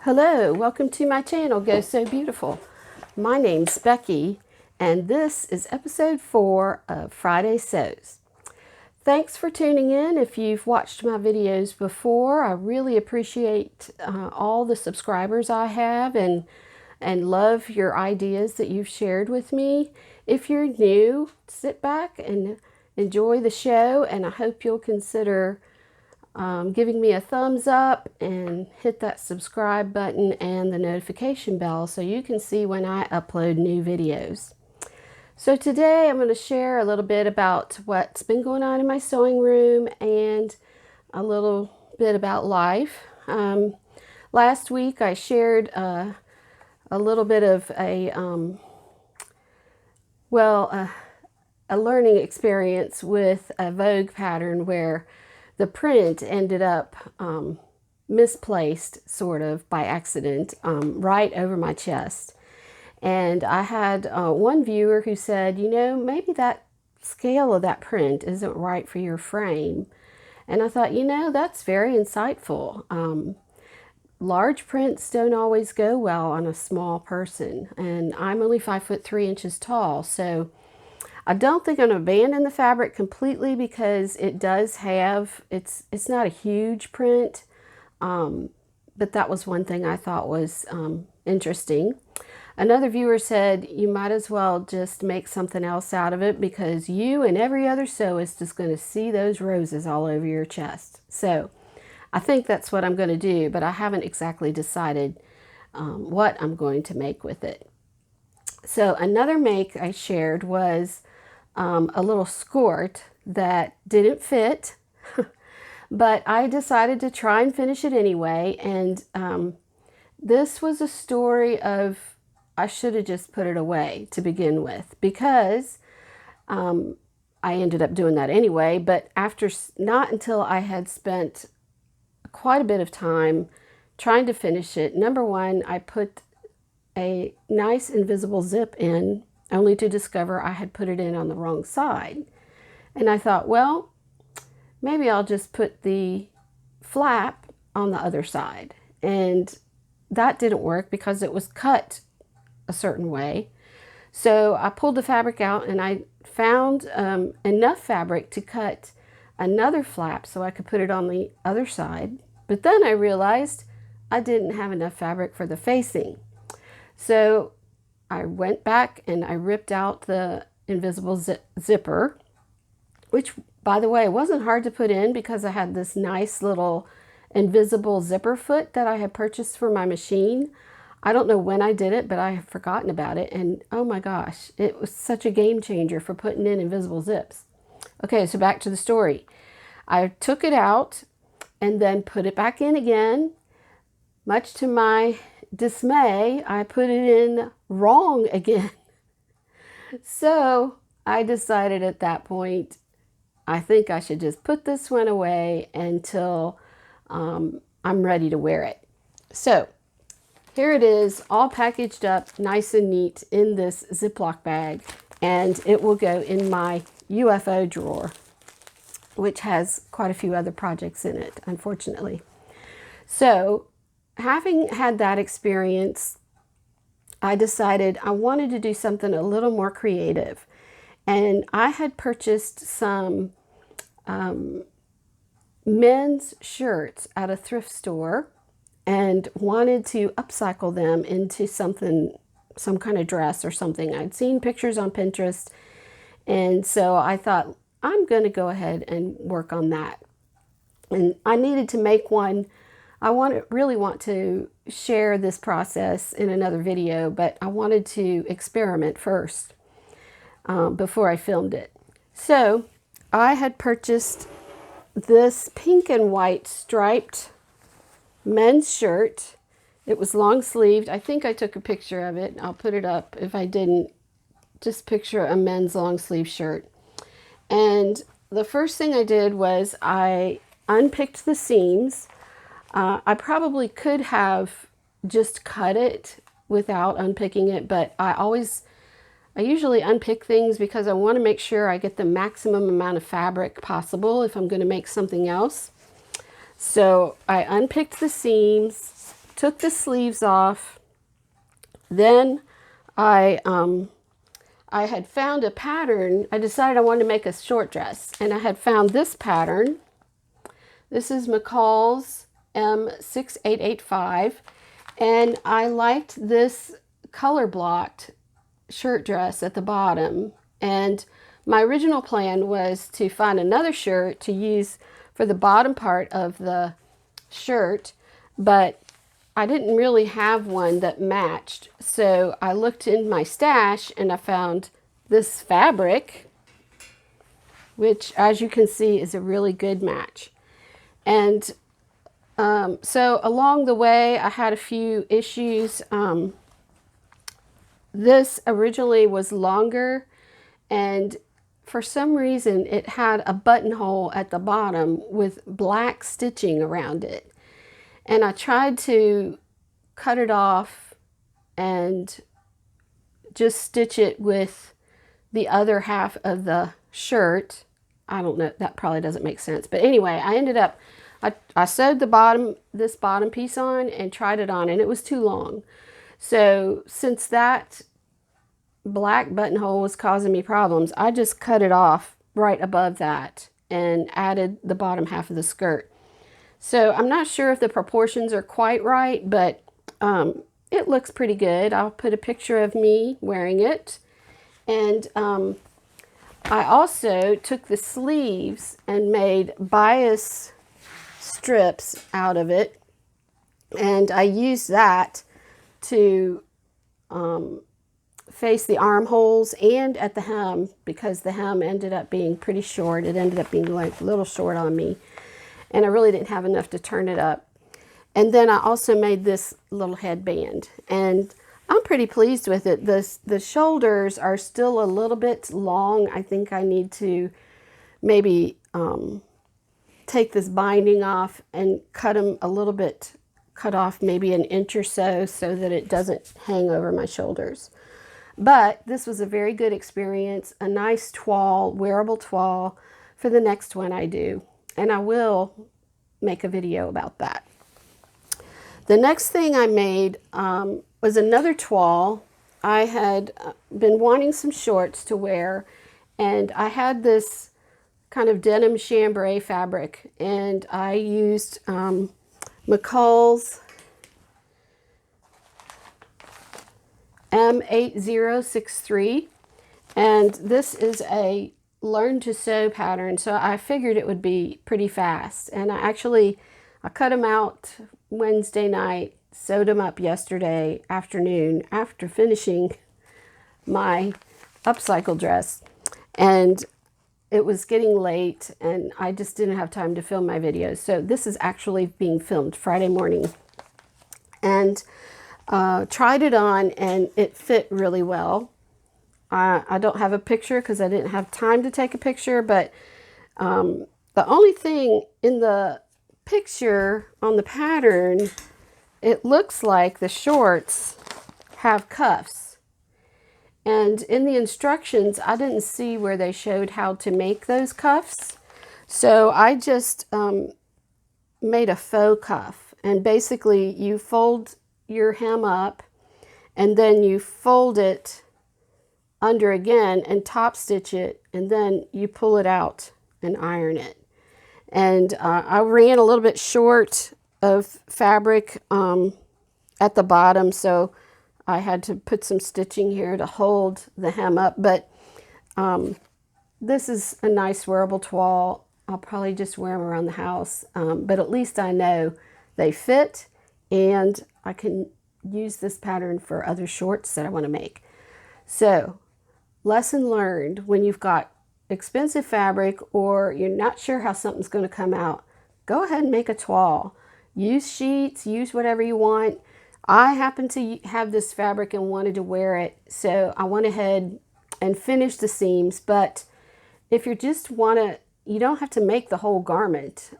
Hello, welcome to my channel, Go Sew Beautiful. My name's Becky, and this is episode 4 of Friday Sews. Thanks for tuning in. If you've watched my videos before, I really appreciate all the subscribers I have and love your ideas that you've shared with me. If you're new, sit back and enjoy the show, and I hope you'll consider giving me a thumbs up and hit that subscribe button and the notification bell so you can see when I upload new videos. So today I'm going to share a little bit about what's been going on in my sewing room and a little bit about life. Last week I shared a little bit of a learning experience with a Vogue pattern where the print ended up misplaced sort of by accident right over my chest. And I had one viewer who said, you know, maybe that scale of that print isn't right for your frame. And I thought, you know, that's very insightful. Large prints don't always go well on a small person. And I'm only 5'3" tall, so I don't think I'm going to abandon the fabric completely because it does have, it's not a huge print, but that was one thing I thought was interesting. Another viewer said you might as well just make something else out of it because you and every other sewist is going to see those roses all over your chest. So I think that's what I'm going to do, but I haven't exactly decided what I'm going to make with it. So another make I shared was a little skirt that didn't fit, but I decided to try and finish it anyway. And this was a story of I should have just put it away to begin with because I ended up doing that anyway. But not until I had spent quite a bit of time trying to finish it. Number one, I put a nice invisible zip in, only to discover I had put it in on the wrong side. And I thought, well, maybe I'll just put the flap on the other side. And that didn't work because it was cut a certain way. So I pulled the fabric out and I found enough fabric to cut another flap so I could put it on the other side. But then I realized I didn't have enough fabric for the facing. So I went back and I ripped out the invisible zipper, which, by the way, wasn't hard to put in because I had this nice little invisible zipper foot that I had purchased for my machine. I don't know when I did it, but I have forgotten about it. And oh my gosh, it was such a game changer for putting in invisible zips. Okay, so back to the story. I took it out and then put it back in again. Much to my dismay, I put it in wrong again. So I decided at that point, I think I should just put this one away until I'm ready to wear it. So here it is, all packaged up nice and neat in this Ziploc bag, and it will go in my UFO drawer, which has quite a few other projects in it, unfortunately. So having had that experience, I decided I wanted to do something a little more creative. And I had purchased some men's shirts at a thrift store and wanted to upcycle them into something, some kind of dress or something. I'd seen pictures on Pinterest, and so I thought, I'm going to go ahead and work on that. And I needed to make one. I really want to share this process in another video, but I wanted to experiment first before I filmed it. So I had purchased this pink and white striped men's shirt. It was long sleeved. I think I took a picture of it. I'll put it up. If I didn't, just picture a men's long sleeve shirt. And the first thing I did was I unpicked the seams. I probably could have just cut it without unpicking it, but I usually unpick things because I want to make sure I get the maximum amount of fabric possible if I'm going to make something else. So I unpicked the seams took the sleeves off. Then I had found a pattern. I decided I wanted to make a short dress, and I had found this pattern. This is McCall's M6885, and I liked this color blocked shirt dress at the bottom. And my original plan was to find another shirt to use for the bottom part of the shirt, but I didn't really have one that matched. So I looked in my stash and I found this fabric, which, as you can see, is a really good match. And so along the way, I had a few issues. This originally was longer, and for some reason it had a buttonhole at the bottom with black stitching around it. And I tried to cut it off and just stitch it with the other half of the shirt. I don't know, that probably doesn't make sense. But anyway, I ended up, I sewed this bottom piece on and tried it on, and it was too long. So since that black buttonhole was causing me problems, I just cut it off right above that and added the bottom half of the skirt. So I'm not sure if the proportions are quite right, but it looks pretty good. I'll put a picture of me wearing it. And I also took the sleeves and made bias strips out of it. And I used that to face the armholes and at the hem, because the hem ended up being pretty short. It ended up being like a little short on me, and I really didn't have enough to turn it up. And then I also made this little headband, and I'm pretty pleased with it. The shoulders are still a little bit long. I think I need to maybe take this binding off and cut them a little bit, cut off maybe an inch or so that it doesn't hang over my shoulders. But this was a very good experience, a nice toile, wearable toile for the next one I do. And I will make a video about that. The next thing I made was another toile. I had been wanting some shorts to wear, and I had this kind of denim chambray fabric, and I used McCall's M8063, and this is a learn to sew pattern, so I figured it would be pretty fast. And I cut them out Wednesday night, sewed them up yesterday afternoon after finishing my upcycle dress, and it was getting late and I just didn't have time to film my videos. So this is actually being filmed Friday morning, and tried it on, and it fit really well. I don't have a picture because I didn't have time to take a picture, but the only thing in the picture on the pattern, it looks like the shorts have cuffs. And in the instructions, I didn't see where they showed how to make those cuffs. So I just made a faux cuff. And basically you fold your hem up, and then you fold it under again and top stitch it, and then you pull it out and iron it. And I ran a little bit short of fabric at the bottom, so I had to put some stitching here to hold the hem up. But this is a nice wearable toile. I'll probably just wear them around the house, but at least I know they fit, and I can use this pattern for other shorts that I want to make. So, lesson learned: when you've got expensive fabric or you're not sure how something's going to come out, go ahead and make a toile. Use sheets, use whatever you want. I happen to have this fabric and wanted to wear it, so I went ahead and finished the seams. But if you just want to, you don't have to make the whole garment.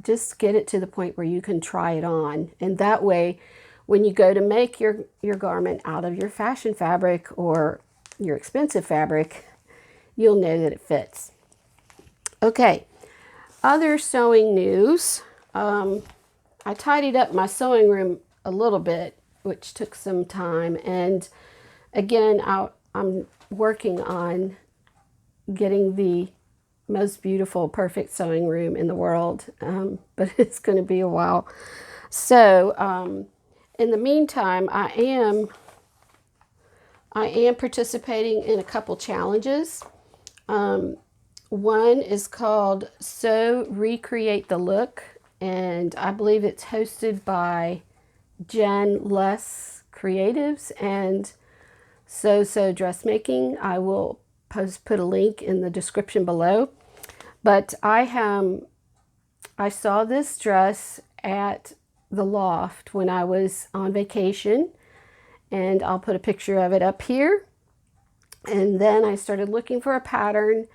Just get it to the point where you can try it on, and that way when you go to make your garment out of your fashion fabric or your expensive fabric, you'll know that it fits. Okay, other sewing news. I I tidied up my sewing room a little bit, which took some time. And again, I'm working on getting the most beautiful, perfect sewing room in the world, but it's going to be a while. So in the meantime, I am participating in a couple challenges. One is called Sew Recreate the Look, and I believe it's hosted by Jen Less Creatives and So Dressmaking. I will put a link in the description below. But I saw this dress at the Loft when I was on vacation, and I'll put a picture of it up here. And then I started looking for a pattern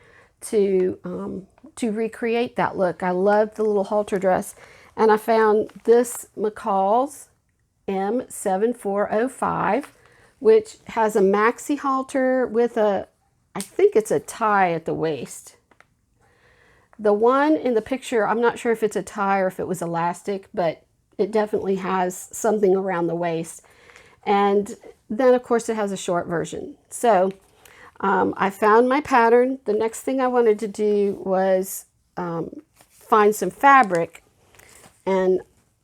to recreate that look. I love the little halter dress, and I found this McCall's M7405, which has a maxi halter with I think it's a tie at the waist. The one in the picture, I'm not sure if it's a tie or if it was elastic, but it definitely has something around the waist. And then of course it has a short version. So I found my pattern. The next thing I wanted to do was find some fabric, and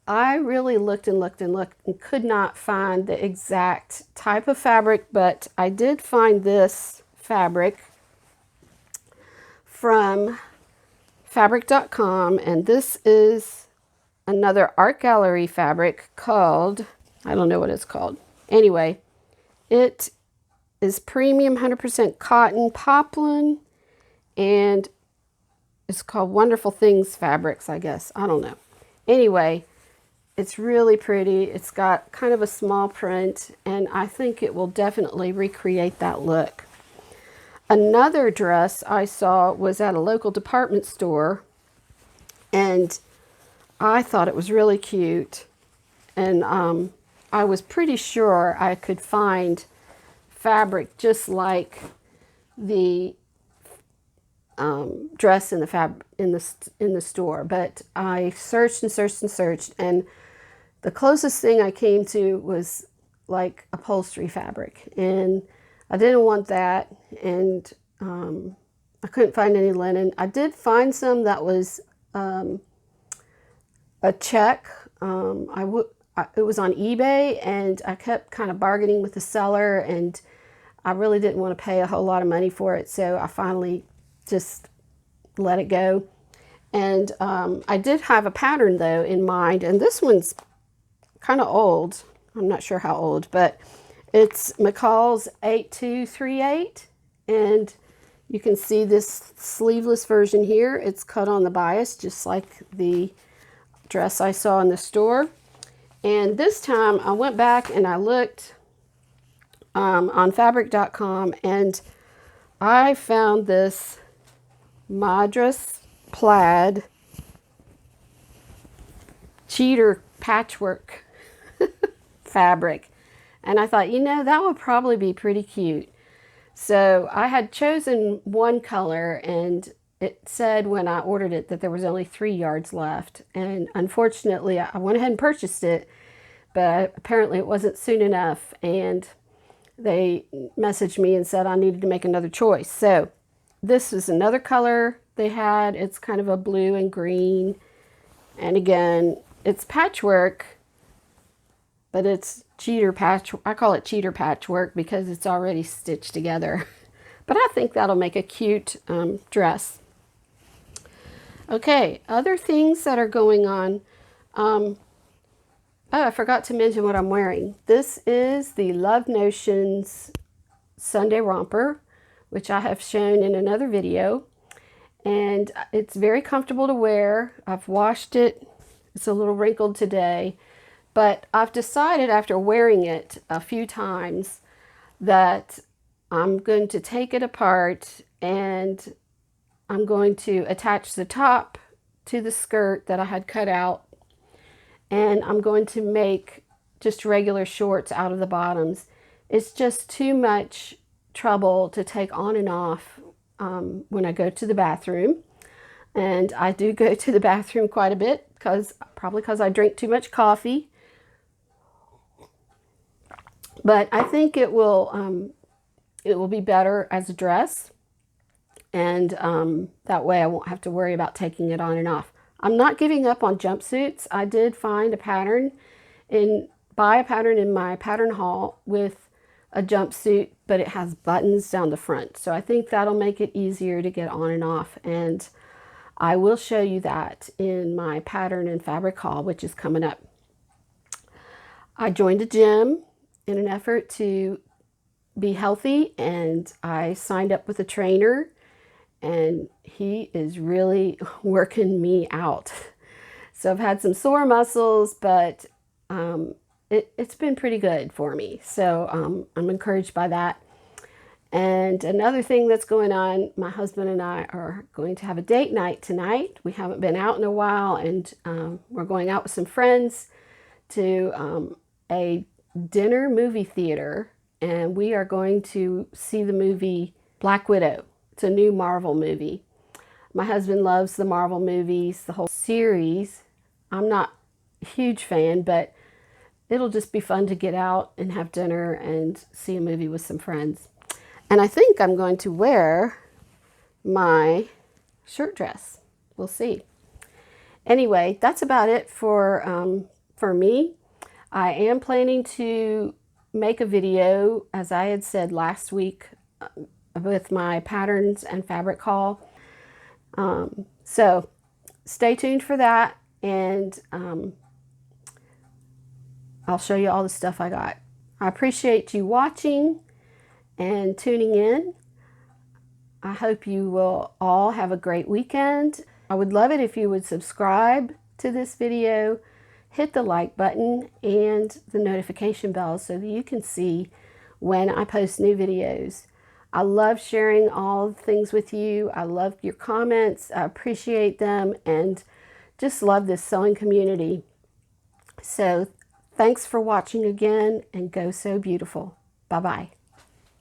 I really looked and looked and looked and could not find the exact type of fabric, but I did find this fabric from fabric.com, and this is another art gallery fabric called, I don't know what it's called. Anyway, it is premium 100% cotton poplin, and it's called Wonderful Things Fabrics, I guess. I don't know. Anyway, it's really pretty. It's got kind of a small print, and I think it will definitely recreate that look. Another dress I saw was at a local department store, and I thought it was really cute. And I was pretty sure I could find fabric just like the dress in the store, but I searched and searched and searched, and the closest thing I came to was like upholstery fabric, and I didn't want that, and I couldn't find any linen. I did find some that was a check. It was on eBay, and I kept kind of bargaining with the seller, and I really didn't want to pay a whole lot of money for it, so I finally just let it go. And I did have a pattern though in mind, and this one's kind of old. I'm not sure how old, but it's McCall's 8238, and you can see this sleeveless version here. It's cut on the bias just like the dress I saw in the store. And this time I went back and I looked on fabric.com, and I found this Madras plaid cheater patchwork fabric, and I thought, you know, that would probably be pretty cute. So I had chosen one color, and it said when I ordered it that there was only 3 yards left, and unfortunately I went ahead and purchased it, but apparently it wasn't soon enough, and they messaged me and said I needed to make another choice. So this is another color they had. It's kind of a blue and green, and again, it's patchwork, but it's cheater patch. I call it cheater patchwork because it's already stitched together. But I think that'll make a cute dress. Okay, other things that are going on. Oh, I forgot to mention what I'm wearing. This is the Love Notions Sunday Romper, which I have shown in another video. And it's very comfortable to wear. I've washed it. It's a little wrinkled today. But I've decided after wearing it a few times that I'm going to take it apart, and I'm going to attach the top to the skirt that I had cut out, and I'm going to make just regular shorts out of the bottoms. It's just too much trouble to take on and off when I go to the bathroom, and I do go to the bathroom quite a bit, probably because I drink too much coffee. But I think it will be better as a dress, and that way I won't have to worry about taking it on and off. I'm not giving up on jumpsuits. I did find buy a pattern in my pattern haul with a jumpsuit, but it has buttons down the front. So I think that'll make it easier to get on and off. And I will show you that in my pattern and fabric haul, which is coming up. I joined a gym in an effort to be healthy, and I signed up with a trainer, and he is really working me out. So I've had some sore muscles, but it's been pretty good for me. So I'm encouraged by that. And another thing that's going on, my husband and I are going to have a date night tonight. We haven't been out in a while, and we're going out with some friends to a dinner movie theater, and we are going to see the movie Black Widow. It's a new Marvel movie. My husband loves the Marvel movies, the whole series. I'm not a huge fan, but it'll just be fun to get out and have dinner and see a movie with some friends. And I think I'm going to wear my shirt dress. We'll see. Anyway, that's about it for me. I am planning to make a video, as I had said last week, with my patterns and fabric haul. So stay tuned for that, and I'll show you all the stuff I got. I appreciate you watching and tuning in. I hope you will all have a great weekend. I would love it if you would subscribe to this video, hit the like button and the notification bell so that you can see when I post new videos. I love sharing all things with you. I love your comments. I appreciate them, and just love this sewing community. So thanks for watching again, and go sew beautiful. Bye-bye.